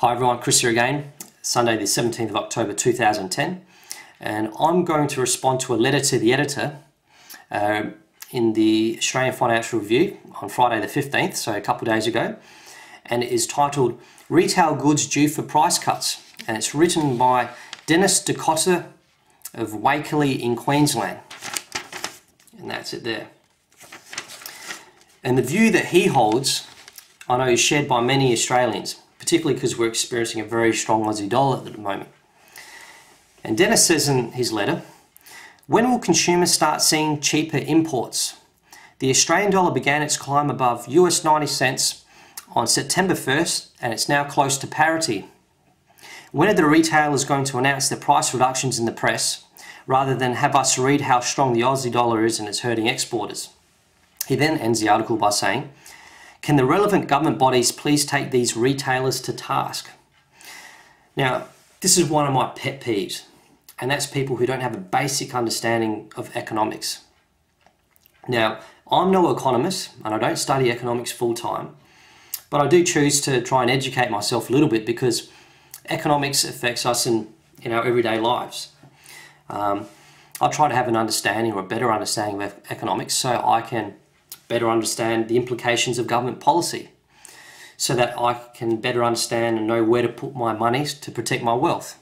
Hi everyone, Chris here again, Sunday the 17th of October 2010, and I'm going to respond to a letter to the editor in the Australian Financial Review on Friday the 15th, so a couple of days ago, and it is titled Retail Goods Due for Price Cuts, and it's written by Dennis Decotta of Wakeley in Queensland, and that's it there. And the view that he holds, I know, is shared by many Australians, particularly because we're experiencing a very strong Aussie dollar at the moment. And Dennis says in his letter, when will consumers start seeing cheaper imports? The Australian dollar began its climb above US 90 cents on September 1st, and it's now close to parity. When are the retailers going to announce their price reductions in the press, rather than have us read how strong the Aussie dollar is and it's hurting exporters? He then ends the article by saying, can the relevant government bodies please take these retailers to task? Now, this is one of my pet peeves, and that's people who don't have a basic understanding of economics. Now, I'm no economist, and I don't study economics full time, but I do choose to try and educate myself a little bit because economics affects us in our everyday lives. I try to have an understanding or a better understanding of economics so I can better understand the implications of government policy, so that I can better understand and know where to put my money to protect my wealth,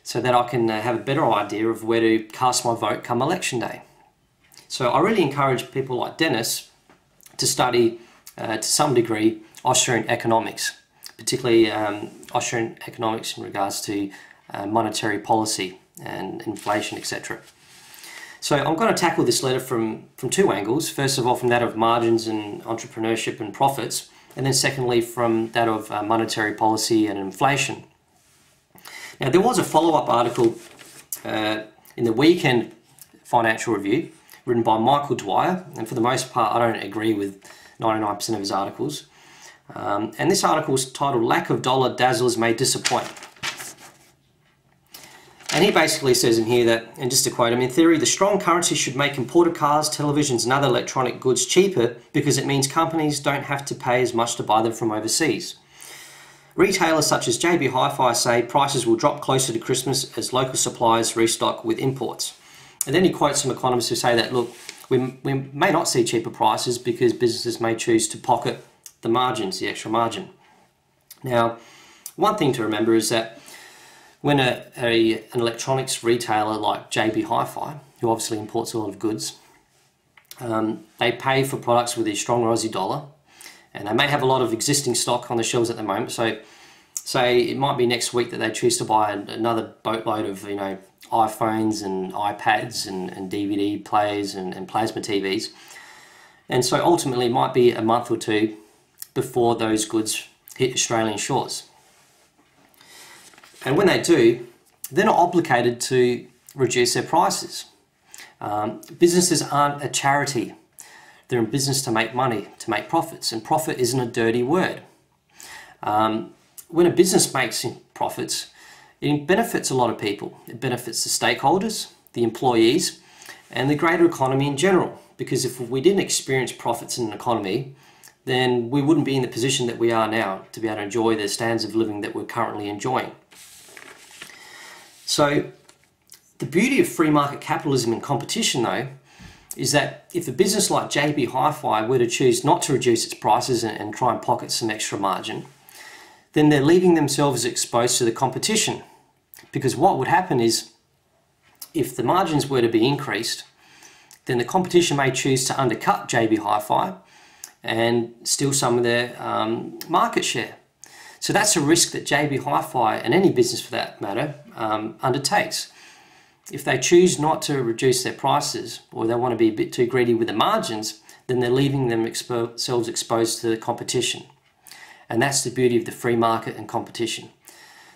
so that I can have a better idea of where to cast my vote come election day. So I really encourage people like Dennis to study, to some degree, Austrian economics, particularly Austrian economics in regards to monetary policy and inflation, etc. So I'm going to tackle this letter from two angles. First of all, from that of margins and entrepreneurship and profits, and then secondly from that of monetary policy and inflation. Now, there was a follow-up article in the weekend Financial Review written by Michael Dwyer, and for the most part I don't agree with 99% of his articles. And this article is titled Lack of Dollar Dazzlers May Disappoint. And he basically says in here that, and just to quote him, in theory, the strong currency should make imported cars, televisions and other electronic goods cheaper because it means companies don't have to pay as much to buy them from overseas. Retailers such as JB Hi-Fi say prices will drop closer to Christmas as local suppliers restock with imports. And then he quotes some economists who say that, look, we may not see cheaper prices because businesses may choose to pocket the margins, the extra margin. Now, one thing to remember is that when an electronics retailer like JB Hi-Fi, who obviously imports a lot of goods, they pay for products with a stronger Aussie dollar, and they may have a lot of existing stock on the shelves at the moment. So, say it might be next week that they choose to buy another boatload of iPhones and iPads and DVD players and plasma TVs, and so ultimately it might be a month or two before those goods hit Australian shores. And when they do, they're not obligated to reduce their prices. Businesses aren't a charity. They're in business to make money, to make profits, and profit isn't a dirty word. When a business makes profits, it benefits a lot of people. It benefits the stakeholders, the employees, and the greater economy in general. Because if we didn't experience profits in an economy, then we wouldn't be in the position that we are now to be able to enjoy the standards of living that we're currently enjoying. So the beauty of free market capitalism and competition, though, is that if a business like JB Hi-Fi were to choose not to reduce its prices and try and pocket some extra margin, then they're leaving themselves exposed to the competition. Because what would happen is, if the margins were to be increased, then the competition may choose to undercut JB Hi-Fi and steal some of their market share. So that's a risk that JB Hi-Fi, and any business for that matter, undertakes. If they choose not to reduce their prices, or they want to be a bit too greedy with the margins, then they're leaving themselves exposed to the competition. And that's the beauty of the free market and competition.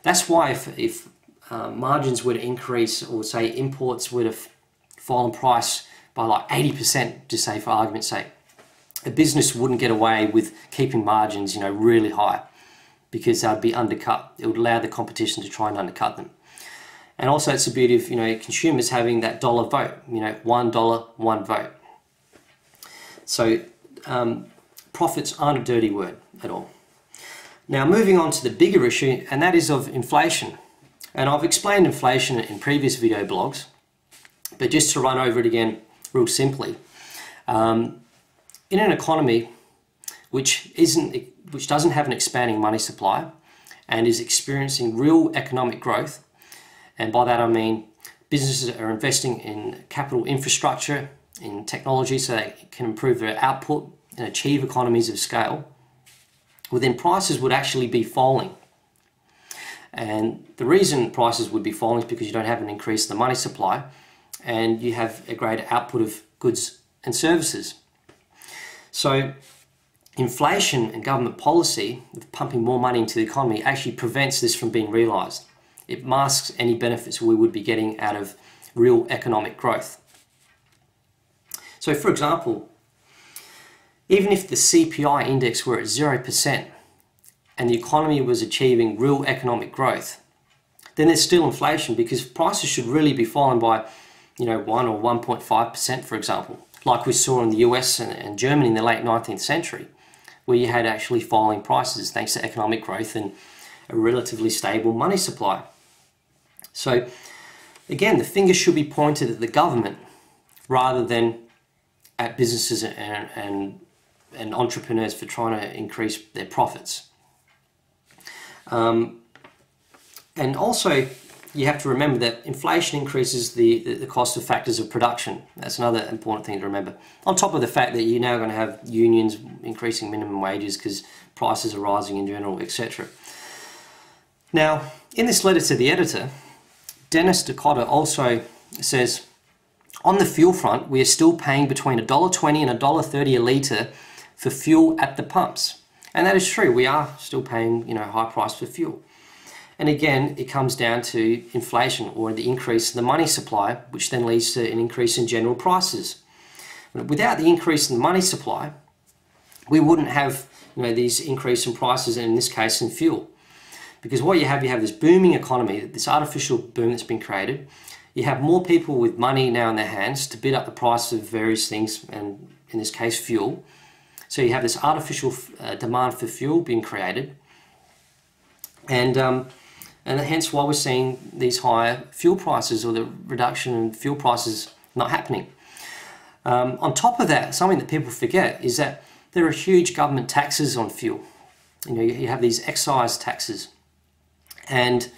That's why if margins were to increase, or say imports were to fall in price by like 80%, just say for argument's sake, a business wouldn't get away with keeping margins really high, because they'd be undercut. It would allow the competition to try and undercut them. And also it's the beauty of consumers having that dollar vote, $1, one vote. So profits aren't a dirty word at all. Now moving on to the bigger issue, and that is of inflation. And I've explained inflation in previous video blogs, but just to run over it again real simply. In an economy which doesn't have an expanding money supply and is experiencing real economic growth, and by that I mean businesses are investing in capital infrastructure, in technology so they can improve their output and achieve economies of scale, well then prices would actually be falling. And the reason prices would be falling is because you don't have an increase in the money supply and you have a greater output of goods and services. So inflation and government policy of pumping more money into the economy actually prevents this from being realised. It masks any benefits we would be getting out of real economic growth. So for example, even if the CPI index were at 0% and the economy was achieving real economic growth, then there's still inflation because prices should really be falling by 1 or 1.5%, for example, like we saw in the US and Germany in the late 19th century, where you had actually falling prices thanks to economic growth and a relatively stable money supply. So again, the finger should be pointed at the government rather than at businesses and entrepreneurs for trying to increase their profits. And also, you have to remember that inflation increases the cost of factors of production. That's another important thing to remember. On top of the fact that you're now going to have unions increasing minimum wages because prices are rising in general, etc. Now, in this letter to the editor, Dennis Dakota also says, on the fuel front, we are still paying between $1.20 and $1.30 a litre for fuel at the pumps. And that is true, we are still paying high price for fuel. And again, it comes down to inflation or the increase in the money supply, which then leads to an increase in general prices. Without the increase in the money supply, we wouldn't have these increase in prices, and in this case in fuel. Because what you have this booming economy, this artificial boom that's been created. You have more people with money now in their hands to bid up the price of various things, and in this case fuel. So you have this artificial demand for fuel being created, and hence why we're seeing these higher fuel prices or the reduction in fuel prices not happening. On top of that, something that people forget is that there are huge government taxes on fuel. You have these excise taxes, and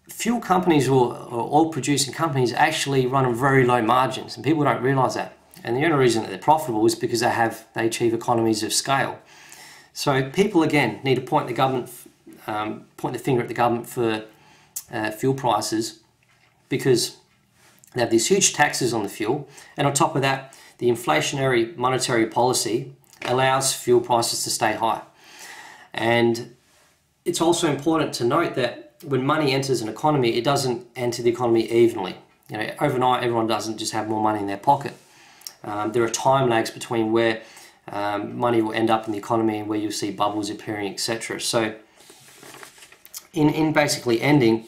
fuel companies or oil producing companies actually run on very low margins, and people don't realise that. And the only reason that they're profitable is because they achieve economies of scale. So people again need to point the finger at the government for fuel prices, because they have these huge taxes on the fuel, and on top of that, the inflationary monetary policy allows fuel prices to stay high. And it's also important to note that when money enters an economy, it doesn't enter the economy evenly. Overnight, everyone doesn't just have more money in their pocket. There are time lags between where money will end up in the economy and where you'll see bubbles appearing, etc. So in basically ending,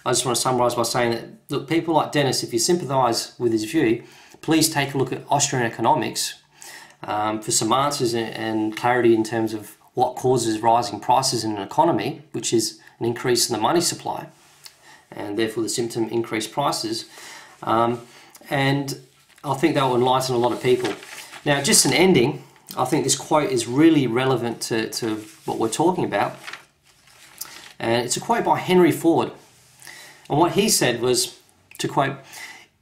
I just want to summarise by saying that, look, people like Dennis, if you sympathise with his view, please take a look at Austrian economics for some answers and clarity in terms of what causes rising prices in an economy, which is an increase in the money supply, and therefore the symptom increased prices. And I think that will enlighten a lot of people. Now, just an ending, I think this quote is really relevant to what we're talking about. And it's a quote by Henry Ford. And what he said was, to quote,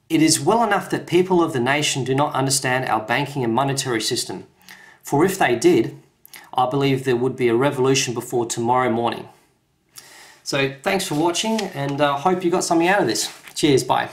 "It is well enough that people of the nation do not understand our banking and monetary system. For if they did, I believe there would be a revolution before tomorrow morning." So thanks for watching, and I hope you got something out of this. Cheers, bye.